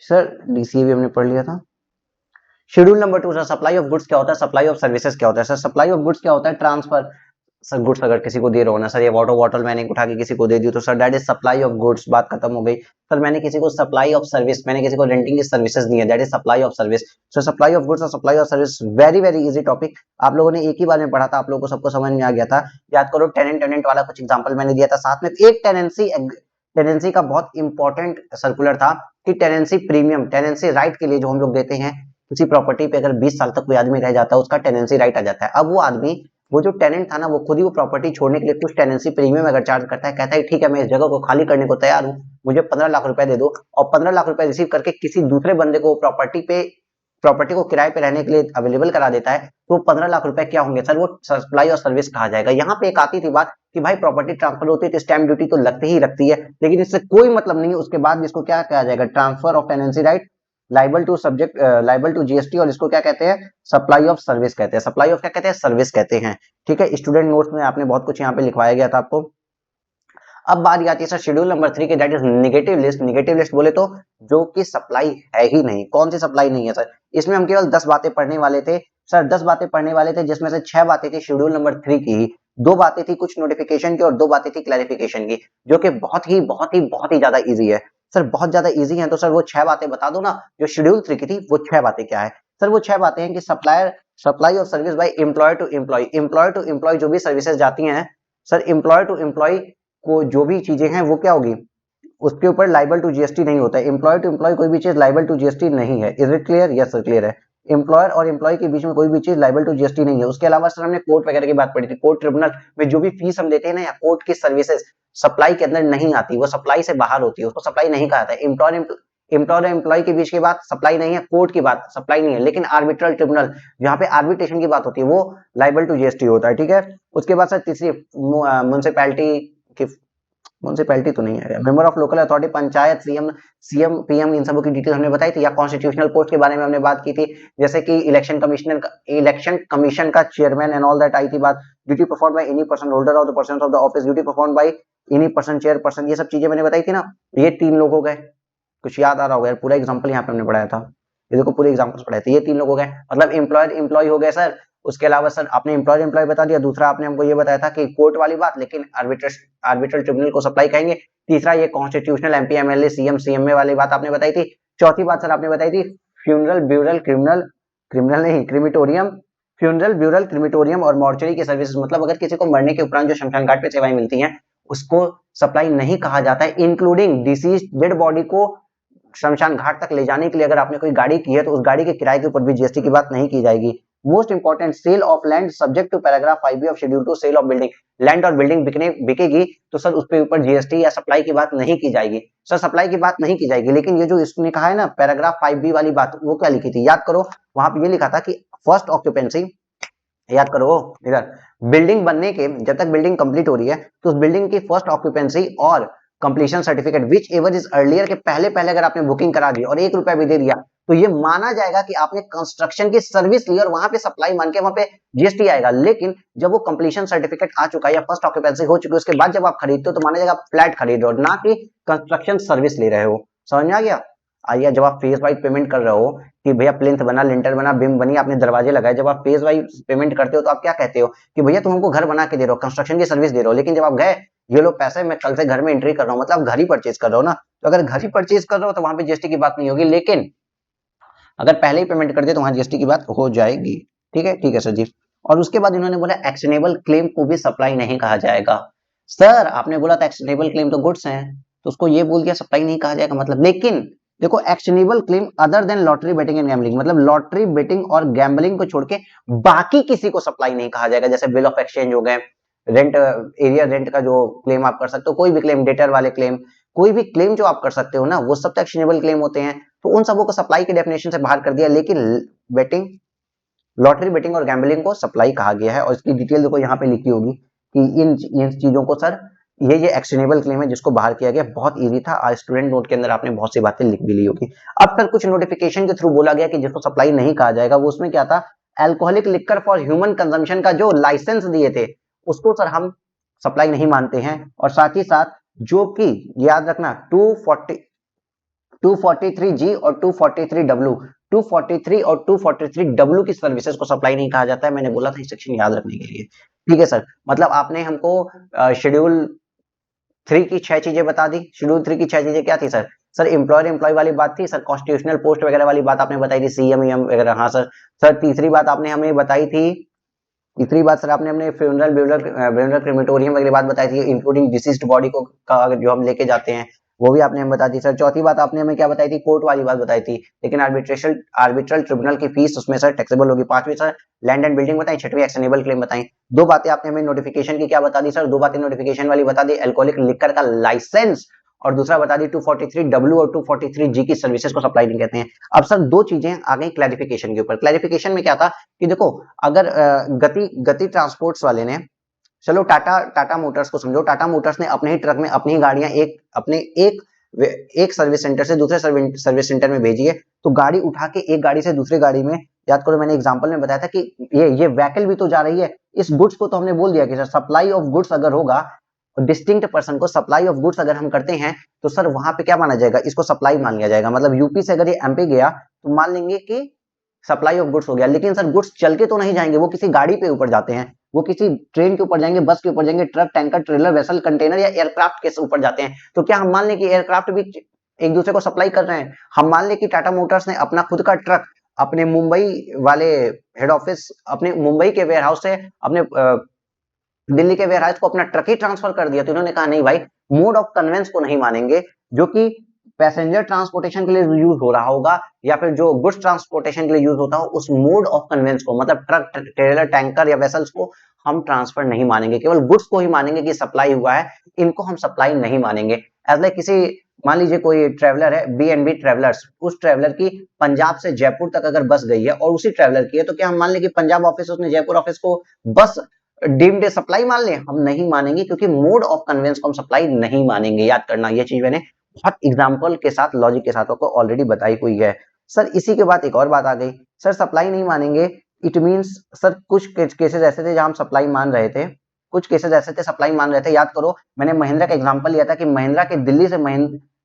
sir DCA भी हमने पढ़ लिया था। Schedule number 2 sir supply of goods क्या होता है, सप्लाई ऑफ सर्विसेज क्या होता है। सर सप्लाई ऑफ गुड्स क्या होता है, ट्रांसफर। सर गुड्स अगर किसी को दे रहा हो ना, सर ये वाटर बॉटल मैंने उठा के किसी को दे दी तो sir that is supply of goods, बात खत्म हो गई। सर मैंने किसी को सप्लाई ऑफ सर्विस, मैंने किसी को रेंटिंग की सर्विसेज दी है, that is supply of service. So supply of goods और supply of service very very easy topic, आप लोगों ने एक ही बार में पढ़ा था, आप लोगों को सबको समझ में आ गया था। याद करो टेनेंट टेनेंट वाला कुछ एग्जांपल मैंने दिया था, साथ में एक टेनेंसी का बहुत इंपॉर्टेंट सर्कुलर था कि टेनेंसी प्रीमियम, टेनेंसी राइट के लिए जो हम लोग देते हैं, किसी प्रॉपर्टी पे अगर 20 साल तक कोई आदमी रह जाता है उसका टेनेंसी राइट आ जाता है। अब वो आदमी, वो जो टेनेंट था ना, वो खुद ही वो प्रॉपर्टी छोड़ने के लिए कुछ टेनेंसी प्रीमियम अगर चार्ज करता है, कहता है ठीक है मैं इस जगह को खाली करने को तैयार हूँ, मुझे 15 लाख रुपए दे दो, और 15 लाख रुपए रिसीव करके किसी दूसरे बंदे को प्रॉपर्टी को किराए पे रहने के लिए अवेलेबल करा देता है, तो 15 लाख रुपए क्या होंगे सर, वो सप्लाई और सर्विस कहा जाएगा। यहाँ पे एक आती थी बात कि भाई प्रॉपर्टी ट्रांसफर होती है तो स्टैंप ड्यूटी तो लगती ही लगती है, लेकिन इससे कोई मतलब नहीं है। उसके बाद इसको क्या कहा जाएगा, transfer of tenancy right, liable to GST, और इसको क्या कहते हैं, सप्लाई ऑफ सर्विस कहते हैं। सप्लाई ऑफ क्या कहते हैं, सर्विस कहते हैं। ठीक है, स्टूडेंट नोट्स में आपने बहुत कुछ यहाँ पे लिखवाया गया था आपको। अब बात आती है सर शेड्यूल नंबर 3 के, that is negative list. Negative list बोले तो जो कि सप्लाई है ही नहीं। कौन सी सप्लाई नहीं है सर, इसमें हम केवल 10 बातें पढ़ने वाले थे सर, 10 बातें पढ़ने वाले थे, जिसमें से 6 बातें थी शेड्यूल नंबर 3 की ही, 2 बातें थी कुछ नोटिफिकेशन की और 2 बातें थी क्लैरिफिकेशन की, जो कि बहुत ही ज्यादा इजी है सर, बहुत ज्यादा इजी है। तो सर वो 6 बातें बता दो ना, जो शेड्यूल 3 की थी वो 6 बातें क्या है सर। वो 6 बातें हैं कि supply of service by employer to employee जो भी सर्विसेज जाती हैं सर, एम्प्लॉयर टू एम्प्लॉय को जो भी चीजें हैं वो क्या होगी, उसके ऊपर लाइबल टू जीएसटी नहीं होता है। एम्प्लॉय टू एम्प्लॉय कोई भी चीज लाइबल टू जीएसटी नहीं है। Is it clear, yes sir clear है। एम्प्लॉयर और एम्प्लॉय के बीच में कोई भी चीज लाइबल टू जीएसटी नहीं है। उसके अलावा सर हमने कोर्ट वगैरह की बात पढ़ी थी, कोर्ट ट्रिब्यूनल में जो भी फीस हम देते हैं ना, या कोर्ट की सर्विसेज सप्लाई के अंदर नहीं आती, वो सप्लाई से बाहर होती है, उसको सप्लाई नहीं कहा जाता है। एम्प्लॉयर और एम्प्लॉय के बीच की बात सप्लाई नहीं है, कोर्ट की बात सप्लाई नहीं है, लेकिन आर्बिट्रल ट्रिब्यूनल जहाँ पे आर्बिट्रेशन की बात होती है वो लाइबल टू जीएसटी होता है। ठीक है, उसके बाद सर तीसरी म्युनिसिपैलिटी की, म्युनिसिपैलिटी तो नहीं है, member of local authority, panchayat, CM PM, इन सबों की डिटेल हमने बताई थी, या कॉन्स्टिट्यूशनल पोस्ट के बारे में हमने बात की थी, जैसे कि इलेक्शन कमीशन का chairman and all that I थी बात। Duty perform by any person holder of the person of the office, duty perform by any person chairperson, ये सब चीजें मैंने बताई थी ना। ये 3 लोग हो गए, कुछ याद आ रहा होगा, पूरा एग्जाम्पल यहाँ पे हमने पढ़ाया था, ये देखो पूरे एग्जाम्पल्स पढ़ाए थे। ये 3 लोग हो गए, मतलब एम्प्लॉयर एम्प्लॉय हो गए सर। उसके अलावा सर आपने एम्प्लॉयर एम्प्लॉय बता दिया, दूसरा आपने हमको ये बताया था कि कोर्ट वाली बात, लेकिन आर्बिट्रल ट्रिब्यूनल को सप्लाई कहेंगे। तीसरा ये constitutional MP MLA CM CMA वाली बात आपने बताई थी। चौथी बात सर आपने बताई थी फ्यूनरल ब्यूरल क्रिमिनल नहीं क्रिमिटोरियम, फ्यूनरल ब्यूरल क्रिमिटोरियम और मॉर्चरी की सर्विसेज, मतलब अगर किसी को मरने के उपरांत जो शमशान घाट पे सेवाएं मिलती हैं उसको सप्लाई नहीं कहा जाता है, इंक्लूडिंग डिसीज डेड बॉडी को शमशान घाट तक ले जाने के लिए अगर आपने कोई गाड़ी की है तो उस गाड़ी के किराए के ऊपर भी जीएसटी की बात नहीं की जाएगी। Most important, sale of land subject to paragraph 5B of schedule 2, sale of building, land और बिल्डिंग बिकेगी तो सर उस पे ऊपर जीएसटी या सप्लाई की बात नहीं की जाएगी सर, सप्लाई की बात नहीं की जाएगी। लेकिन ये जो इसने कहा है ना पैराग्राफ 5B वाली बात, वो क्या लिखी थी याद करो, वहां पे ये लिखा था कि फर्स्ट ऑक्यूपेंसी, याद करो इधर, बिल्डिंग बनने के जब तक बिल्डिंग कंप्लीट हो रही है तो उस बिल्डिंग की फर्स्ट ऑक्यूपेंसी और completion certificate which ever is earlier के पहले पहले अगर आपने बुकिंग करा दी और 1 रुपया भी दे दिया तो ये माना जाएगा कि आपने कंस्ट्रक्शन की सर्विस ली और वहां पे सप्लाई मान के वहां पे जीएसटी आएगा। लेकिन जब वो कंप्लीशन सर्टिफिकेट आ चुका है या फर्स्ट ऑक्यूपेंसी हो चुकी है उसके बाद जब आप खरीदते हो तो माना जाएगा आप फ्लैट खरीद रहे हो, ना कि कंस्ट्रक्शन सर्विस ले रहे हो। समझ में आ गया? आइए, जब आप फेज वाइज पेमेंट कर रहे हो कि भैया प्लिंथ बना, लिंटर बना, बिम बनी, आपने दरवाजे लगाए, जब आप फेज वाइज पेमेंट करते हो तो आप क्या कहते हो कि भैया तुम हमको घर बना के दे रहे हो, कंस्ट्रक्शन की सर्विस दे रहे हो। लेकिन जब आप गए ये लो पैसे मैं कल से घर में एंट्री कर रहा हूँ, मतलब घर ही परचेज कर रहा हो ना, तो अगर घर ही परचेज कर रहे हो तो वहां पे जीएसटी की बात नहीं होगी। लेकिन अगर पहले ही पेमेंट कर दे तो वहां जीएसटी की बात हो जाएगी। ठीक है सर जी। और उसके बाद इन्होंने बोला एक्शनेबल क्लेम को भी सप्लाई नहीं कहा जाएगा। सर आपने बोला था एक्शनेबल क्लेम तो गुड्स हैं, तो उसको ये बोल दिया सप्लाई नहीं कहा जाएगा मतलब, लेकिन देखो actionable claim other than lottery betting and gambling, मतलब लॉटरी बेटिंग और गैम्बलिंग को छोड़ के बाकी किसी को सप्लाई नहीं कहा जाएगा। जैसे बिल ऑफ एक्सचेंज हो गए, रेंट एरिया रेंट का जो क्लेम आप कर सकते हो, कोई भी क्लेम, डेटर वाले क्लेम, कोई भी क्लेम जो आप कर सकते हो ना, वो सब तो एक्शनेबल क्लेम होते हैं। तो उन सबों को सप्लाई की डेफिनेशन से बाहर कर दिया, लेकिन बेटिंग, लॉटरी बेटिंग और गैम्बलिंग को सप्लाई कहा गया है। और इसकी डिटेल देखो यहाँ पे लिखी होगी कि इन चीजों को सर ये एक्शनेबल क्लेम है जिसको बाहर किया गया। बहुत इजी था, आज स्टूडेंट नोट के अंदर आपने बहुत सी बातें लिख भी ली होगी। अब सर कुछ नोटिफिकेशन के थ्रू बोला गया कि जिसको सप्लाई नहीं कहा जाएगा, वो उसमें क्या था, alcoholic liquor for human consumption का जो लाइसेंस दिए थे उसको सर हम सप्लाई नहीं मानते हैं। और साथ ही साथ जो कि याद रखना 243G और 243W, 243 और 243W की सर्विसेज को सप्लाई नहीं कहा जाता है। मैंने बोला था ये सेक्शन याद रखने के लिए, ठीक है सर। मतलब आपने हमको शेड्यूल 3 की 6 चीजें बता दी। शेड्यूल 3 की 6 चीजें क्या थी सर? सर एम्प्लॉयर एम्प्लॉय वाली बात थी सर, कॉन्स्टिट्यूशनल पोस्ट वगैरह वाली बात आपने बताई थी, सीएम ईएम वगैरह। हाँ सर। सर तीसरी बात आपने हमें बताई थी, तीसरी बात सर आपने अपने फ्यूनरल ब्यूरल क्रेमेटोरियम वगैरह बात बताई थी, इंक्लूडिंग डिसीज्ड बॉडी को का जो हम लेके जाते हैं वो भी आपने हमें बता दी सर। चौथी बात आपने हमें क्या बताई थी? कोर्ट वाली बात बताई थी, लेकिन आर्बिट्रल ट्रिब्यूनल की फीस उसमें सर टैक्सेबल होगी। पांचवी सर लैंड एंड बिल्डिंग बताई। छठवीं एक्शनेबल क्लेम बताई। दो बातें आपने हमें नोटिफिकेशन की क्या बता दी सर? दो बातें नोटिफिकेशन वाली बता दी, अल्कोहलिक लिकर का लाइसेंस, और दूसरा बता दी 243W और 243G की सर्विसेज को सप्लाई नहीं कहते हैं। अब सर दो चीजें आ गई क्लैरिफिकेशन के ऊपर। क्लैरिफिकेशन में क्या था कि देखो अगर गति ट्रांसपोर्ट्स वाले ने, चलो टाटा मोटर्स को समझो, टाटा मोटर्स ने अपने ही ट्रक में अपनी गाड़ियां एक सर्विस सेंटर से दूसरे सर्विस सेंटर में भेजी है, तो गाड़ी उठा के एक गाड़ी से दूसरी गाड़ी में, याद करो मैंने एग्जांपल में बताया था कि ये व्हीकल भी तो जा रही है। इस गुड्स को तो हमने बोल दिया कि सर सप्लाई ऑफ गुड्स अगर होगा, डिस्टिंक्ट पर्सन को सप्लाई ऑफ गुड्स अगर हम करते हैं तो सर वहां पे क्या माना जाएगा? इसको सप्लाई मान लिया जाएगा। मतलब यूपी से अगर ये एमपी गया तो मान लेंगे कि सप्लाई ऑफ गुड्स हो गया। लेकिन सर गुड्स चल के तो नहीं जाएंगे, वो किसी गाड़ी पे ऊपर जाते हैं, वो किसी ट्रेन के ऊपर जाएंगे, बस के ऊपर जाएंगे, truck, tanker, trailer, vessel, container या एयरक्राफ्ट के ऊपर जाते हैं। तो क्या हम मान लें कि एयरक्राफ्ट भी एक दूसरे को सप्लाई कर रहे हैं? हम मान लें कि टाटा मोटर्स ने अपना खुद का ट्रक अपने मुंबई वाले हेड ऑफिस, अपने मुंबई के वेयर हाउस से अपने दिल्ली के वेयरहाउस को अपना ट्रक ही ट्रांसफर कर दिया। तो इन्होंने कहा नहीं भाई, मोड ऑफ कन्वेंस को नहीं मानेंगे, जो कि पैसेंजर ट्रांसपोर्टेशन के लिए यूज हो रहा होगा या फिर जो गुड्स ट्रांसपोर्टेशन के लिए यूज होता हो, उस मोड ऑफ कन्वेंस को, मतलब ट्रक, ट्रेलर, टैंकर या वेसल्स को हम ट्रांसफर नहीं मानेंगे, केवल गुड्स को ही मानेंगे कि सप्लाई हुआ है, इनको हम सप्लाई नहीं मानेंगे। एज लाइक किसी, मान लीजिए कोई ट्रेवलर है, B&B ट्रेवलर्स, उस ट्रेवलर की पंजाब से जयपुर तक अगर बस गई है और उसी ट्रेवलर की है, तो क्या हम मान लें कि पंजाब ऑफिस उसने जयपुर ऑफिस को बस डीम्ड सप्लाई मान लें? हम नहीं मानेंगे, क्योंकि मोड ऑफ कन्वेंस को हम सप्लाई नहीं मानेंगे। याद करना, ये चीज मैंने बहुत एग्जांपल के साथ, लॉजिक के साथ आपको ऑलरेडी बताई हुई है। सर इसी के बाद एक और बात आ गई, सर सप्लाई नहीं मानेंगे, इट मींस सर कुछ केसेस ऐसे थे जहां हम सप्लाई मान रहे थे, कुछ केसेस ऐसे थे सप्लाई मान रहे थे। याद करो मैंने महिंद्रा का एग्जांपल लिया था कि महिंद्रा के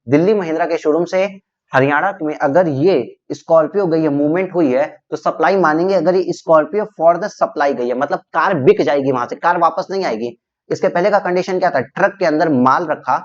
दिल्ली महिंद्रा के शोरूम से हरियाणा में अगर ये स्कॉर्पियो गई है, मूवमेंट हुई है, तो सप्लाई मानेंगे अगर ये स्कॉर्पियो फॉर द सप्लाई गई है, मतलब कार बिक जाएगी वहां से, कार वापस नहीं आएगी। इसके पहले का कंडीशन क्या था? ट्रक के अंदर माल रखा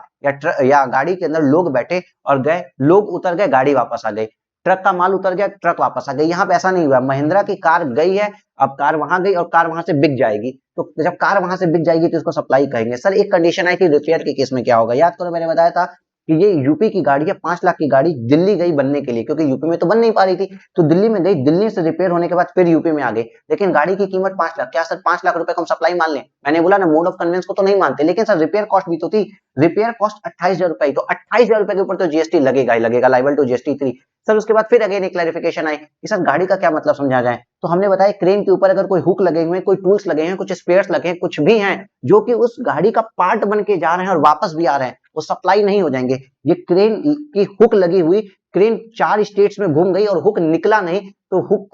या गाड़ी के अंदर लोग बैठे और गए, लोग उतर गए, गाड़ी वापस आ गई, ट्रक का माल उतर गया, ट्रक वापस आ गई। यहाँ पे ऐसा नहीं हुआ, महिंद्रा की कार गई है, अब कार वहां गई और कार वहां से बिक जाएगी, तो जब कार वहां से बिक जाएगी तो इसको सप्लाई कहेंगे। सर एक कंडीशन है कि रिपेयर के केस में क्या होगा, याद करो मैंने बताया था कि ये यूपी की गाड़ी है, 5 लाख की गाड़ी दिल्ली गई बनने के लिए, क्योंकि यूपी में तो बन नहीं पा रही थी, तो दिल्ली में गई, दिल्ली से रिपेयर होने के बाद फिर यूपी में आ गई, लेकिन गाड़ी की कीमत 5 लाख। क्या सर 5 लाख रुपए को हम सप्लाई मान लें? मैंने बोला ना, मोड ऑफ कन्वेंस को तो नहीं मानते, लेकिन सर रिपेयर कॉस्ट भी तो थी, रिपेयर कॉस्ट 28,000 रुपए, तो 28,000 रुपए के ऊपर तो जीएसटी लगेगा ही लगेगा, लाइबल टू जीएसटी 3। सर उसके बाद फिर अगेन एक क्लैरिफिकेशन आई कि सर गाड़ी का क्या मतलब समझा जाए, तो हमने बताया क्रेन के ऊपर अगर कोई हुक लगे हुए हैं, कोई टूल्स लगे हैं, कुछ स्पेयर्स लगे हैं, कुछ भी हैं जो कि उस गाड़ी का पार्ट बन के जा रहे हैं और वापस भी आ रहे हैं, वो सप्लाई नहीं हो जाएंगे। ये क्रेन की हुक लगी हुई, क्रेन 4 स्टेट्स में घूम गई और हुक निकला नहीं, तो हुक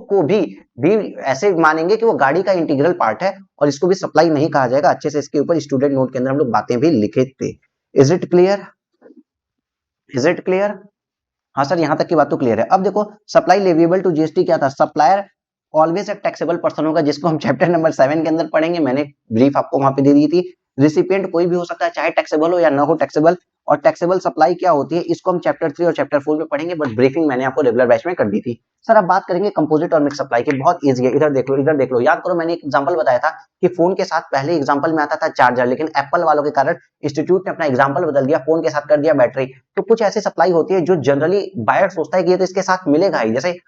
को भी ऐसे मानेंगे कि वो गाड़ी का इंटीग्रल पार्ट है और इसको भी सप्लाई नहीं कहा जाएगा। अच्छे से इसके ऊपर स्टूडेंट नोट के अंदर हम लोग बातें भी लिखे थे। Is it clear? Is it clear? हाँ सर, यहां तक की बात तो क्लियर है। अब देखो सप्लाई लेविएबल टू जीएसटी क्या था? सप्लायर ऑलवेज एक टैक्सेबल पर्सन होगा, जिसको हम चैप्टर नंबर 7 के अंदर पढ़ेंगे। मैंने ब्रीफ आपको वहां पे दे दी थी। रिसिपिएंट कोई भी हो सकता है, चाहे टैक्सेबल हो या ना हो टैक्सेबल, और टैक्सेबल सप्लाई क्या होती है इसको हम चैप्टर 3 और चैप्टर 4 में पढ़ेंगे, बट ब्रीफिंग मैंने आपको रेगुलर बैच में कर दी थी। सर अब बात करेंगे कंपोजिट और मिक्स सप्लाई की, बहुत ईजी है, इधर देख लो इधर देख लो। याद करो मैंने एक एग्जांपल बताया था कि फोन के साथ पहले एग्जांपल में आता था चार्जर, लेकिन एप्पल वालों के कारण इंस्टीट्यूट ने अपना एग्जांपल बदल दिया, फोन के साथ कर दिया बैटरी। तो कुछ ऐसी सप्लाई होती है जो जनरली बायर सोचता है कि ये तो इसके साथ मिलेगा ही, जैसे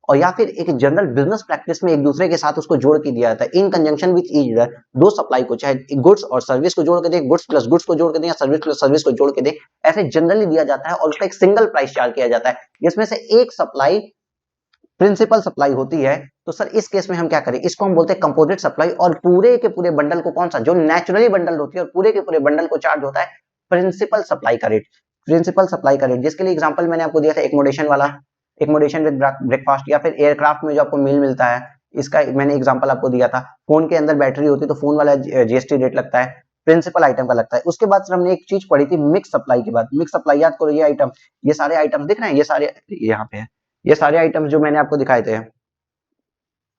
और या फिर एक जनरल बिजनेस प्रैक्टिस में एक दूसरे के साथ उसको जोड़ के दिया जाता है इन कंजंक्शन विद ईच अदर। दो सप्लाई को चाहे गुड्स और सर्विस को जोड़ के दे, गुड्स प्लस गुड्स को जोड़ के दे या सर्विस प्लस सर्विस को जोड़ के दे, ऐसे जनरली दिया जाता है और उसका एक सिंगल प्राइस चार्ज किया जाता है, जिसमें से एक सप्लाई प्रिंसिपल सप्लाई होती है। तो सर इस केस में हम क्या करें, इसको हम बोलते हैं कंपोजिट सप्लाई, और पूरे के पूरे बंडल को कौन सा जो नेचुरली बंडल होती है और पूरे के पूरे बंडल को चार्ज होता है प्रिंसिपल सप्लाई का रेट। प्रिंसिपल सप्लाई का रेट जिसके लिए एग्जांपल मैंने आपको दिया था एकोमोडेशन वाला, एकोमोडेशन विद ब्रेकफास्ट, या फिर एयरक्राफ्ट में जो आपको मील मिलता है, इसका मैंने एग्जांपल आपको दिया था। फोन के अंदर बैटरी होती है तो फोन वाला जीएसटी रेट लगता है, प्रिंसिपल आइटम का लगता है। उसके बाद सर हमने एक चीज पढ़ी थी मिक्स सप्लाई के बाद। मिक्स सप्लाई याद करो, ये आइटम, ये सारे आइटम दिख रहे हैं, ये सारे यहाँ पे है, ये सारे आइटम्स जो मैंने आपको दिखाए थे,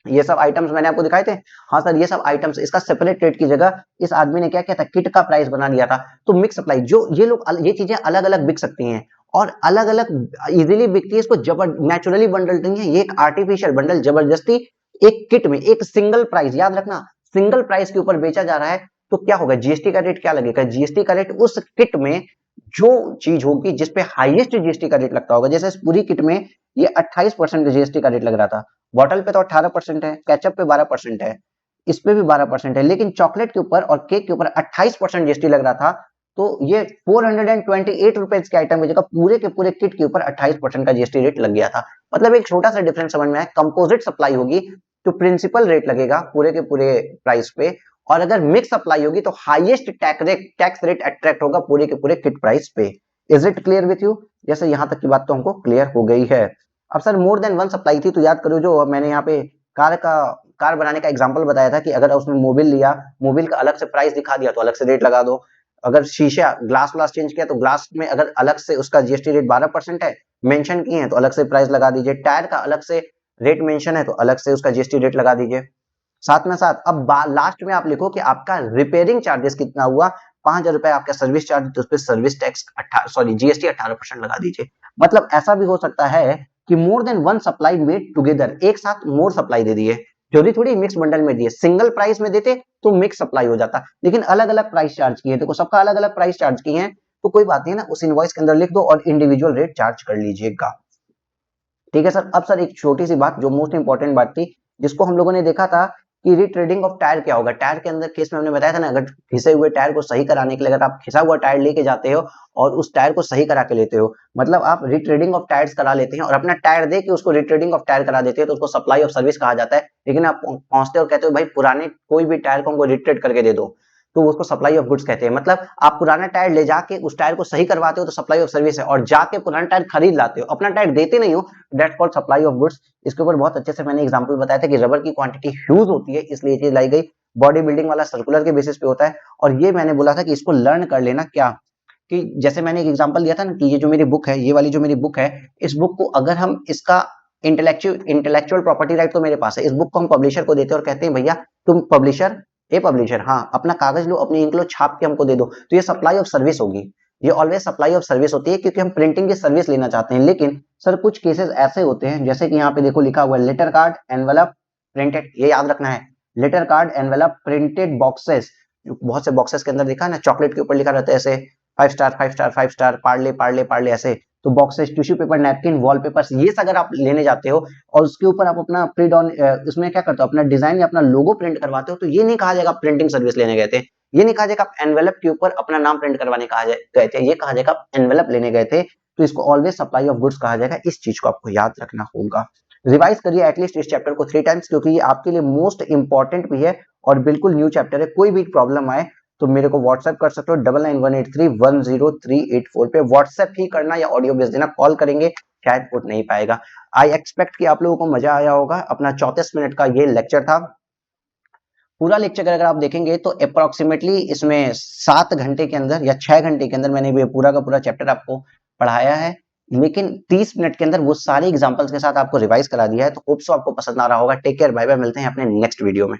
ये सब आइटम्स मैंने आपको दिखाए थे। हाँ सर ये सब आइटम्स, इसका सेपरेट रेट की जगह इस आदमी ने क्या किया था, किट का प्राइस बना दिया था। तो मिक्स सप्लाई जो ये लोग ये चीजें अलग अलग बिक सकती हैं और अलग अलग इजीली बिकती है, इसको जबर नेचुरली बंडल नहीं है, ये एक आर्टिफिशियल बंडल जबरदस्ती एक किट में एक सिंगल प्राइस, याद रखना सिंगल प्राइस के ऊपर बेचा जा रहा है। तो क्या होगा, जीएसटी का रेट क्या लगेगा, जीएसटी का रेट उस किट में जो चीज होगी जिसपे हाईएस्ट जीएसटी का रेट लगता होगा। जैसे इस पूरी किट में ये 28% का जीएसटी का रेट लग रहा था, बॉटल पे तो 18% है, केचप पे 12% है, इस पे भी 12% है, लेकिन चॉकलेट के ऊपर और केक के ऊपर 28% जीएसटी लग रहा था। तो ये 428 रुपीज के आइटम की जगह पूरे के पूरे किट के ऊपर 28% का जीएसटी रेट लग गया था। मतलब एक छोटा सा डिफरेंस समझ में आया, कंपोजिट सप्लाई होगी तो प्रिंसिपल रेट लगेगा पूरे के पूरे प्राइस पे, और अगर मिक्स सप्लाई होगी तो हाईएस्ट टैक्स रेट अट्रैक्ट होगा पूरे के पूरे किट प्राइस पे। Is it clear with you? जैसे यहां तक की बात तो हमको क्लियर हो गई है। अब sir more than one supply थी, तो याद करो जो मैंने यहाँ पे कार बनाने का एग्जांपल बताया था कि अगर उसने मोबिल लिया, मोबिल का अलग से प्राइस दिखा दिया तो अलग से रेट लगा दो। अगर शीशा ग्लास व्लास चेंज किया तो ग्लास में अगर अलग से उसका जीएसटी रेट 12% है मेंशन किए हैं तो अलग से प्राइस लगा दीजिए। टायर का अलग से रेट मेंशन है तो अलग से उसका जीएसटी रेट लगा दीजिए। साथ में साथ अब लास्ट में आप लिखो कि आपका रिपेयरिंग चार्जेस कितना हुआ, 5,000 रुपए आपका सर्विस चार्ज, तो उस पर सर्विस टैक्स जीएसटी 18% लगा दीजिए। मतलब ऐसा भी हो सकता है कि more than one supply made together, एक साथ मोर सप्लाई दे दिए, जरूरी थोड़ी मिक्स बंडल में दिए, सिंगल प्राइस में देते तो मिक्स सप्लाई हो जाता, लेकिन अलग अलग प्राइस चार्ज किए, देखो सबका अलग अलग प्राइस चार्ज किए हैं तो कोई बात नहीं ना, उस इनवॉइस के अंदर लिख दो और इंडिविजुअल रेट चार्ज कर लीजिएगा। ठीक है सर। अब सर एक छोटी सी बात जो मोस्ट इंपॉर्टेंट बात थी जिसको हम लोगों ने देखा था कि रिट्रेडिंग ऑफ टायर क्या होगा। टायर के अंदर केस में हमने बताया था ना, अगर घिसे हुए टायर को सही कराने के लिए अगर आप घिसा हुआ टायर लेके जाते हो और उस टायर को सही करा के लेते हो, मतलब आप रिट्रेडिंग ऑफ टायर्स करा लेते हैं और अपना टायर दे के उसको रिट्रेडिंग ऑफ टायर करा देते हो तो उसको सप्लाई ऑफ सर्विस कहा जाता है। लेकिन आप पहुंचते हो और कहते हो भाई पुराने कोई भी टायर को हमको रिट्रेड करके दे दो, तो उसको सप्लाई ऑफ गुड्स कहते हैं। मतलब आप पुराना टायर ले जाके उस टायर को सही करवाते हो तो सप्लाई ऑफ सर्विस है, और जाके पुराना टायर खरीद लाते हो, अपना टायर देते नहीं हो, that's called supply of goods. इसके ऊपर बहुत अच्छे से मैंने एग्जांपल बताया था कि रबर की क्वांटिटी ह्यूज होती है इसलिए ये चीज लाई गई। बॉडी बिल्डिंग वाला सर्कुलर के बेसिस पे होता है, और ये मैंने बोला था कि इसको लर्न कर लेना क्या, कि जैसे मैंने एक एग्जांपल दिया था ना कि ये जो मेरी बुक है, ये वाली जो मेरी बुक है, इस बुक को अगर हम इसका इंटेलेक्चुअल प्रॉपर्टी राइट तो मेरे पास है, इस बुक को हम पब्लिशर को देते हैं और कहते हैं भैया तुम पब्लिशर हाँ अपना कागज लो, अपनी इंक लो, छाप के हमको दे दो, तो ये सप्लाई ऑफ सर्विस होगी। ये ऑलवेज सप्लाई ऑफ सर्विस होती है क्योंकि हम प्रिंटिंग की सर्विस लेना चाहते हैं। लेकिन सर कुछ केसेस ऐसे होते हैं जैसे कि यहाँ पे देखो लिखा हुआ है लेटर कार्ड एनवेलप प्रिंटेड, ये याद रखना है, letter card envelope printed boxes. बहुत से बॉक्सेस के अंदर दिखा है ना, चॉकलेट के ऊपर लिखा रहता है ऐसे 5 star 5 star 5 star, Parle Parle Parle ऐसे, तो boxes, tissue paper, napkin, wallpapers, ये अगर आप लेने जाते हो और उसके ऊपर आप अपना प्रिंट ऑन इसमें क्या करते हो अपना डिजाइन या अपना लोगो प्रिंट करवाते हो, तो ये नहीं कहा जाएगा प्रिंटिंग सर्विस लेने गए थे, ये नहीं कहा जाएगा आप एनवेलप के ऊपर अपना नाम प्रिंट करवाने गए थे, ये कहा जाएगा आप एनवेलप लेने गए थे, तो इसको ऑलवेज सप्लाई ऑफ गुड्स कहा जाएगा। इस चीज को आपको याद रखना होगा। रिवाइज करिए एटलीस्ट इस चैप्टर को 3 टाइम्स क्योंकि ये आपके लिए मोस्ट इंपॉर्टेंट भी है और बिल्कुल न्यू चैप्टर है। कोई भी प्रॉब्लम आए तो मेरे को व्हाट्सएप कर सकते हो 9918310384 पे, व्हाट्सएप ही करना या ऑडियो भेज देना, कॉल करेंगे शायद उठ नहीं पाएगा। आई एक्सपेक्ट कि आप लोगों को मजा आया होगा। अपना 34 मिनट का ये लेक्चर था। पूरा लेक्चर अगर आप देखेंगे तो अप्रोक्सीमेटली इसमें 7 घंटे के अंदर या 6 घंटे के अंदर मैंने ये पूरा का पूरा चैप्टर आपको पढ़ाया है, लेकिन 30 मिनट के अंदर वो सारे एग्जांपल्स के साथ आपको रिवाइज करा दिया है। तो होप सो आपको पसंद आ रहा होगा। टेक केयर, बाय बाय, मिलते हैं अपने नेक्स्ट वीडियो में।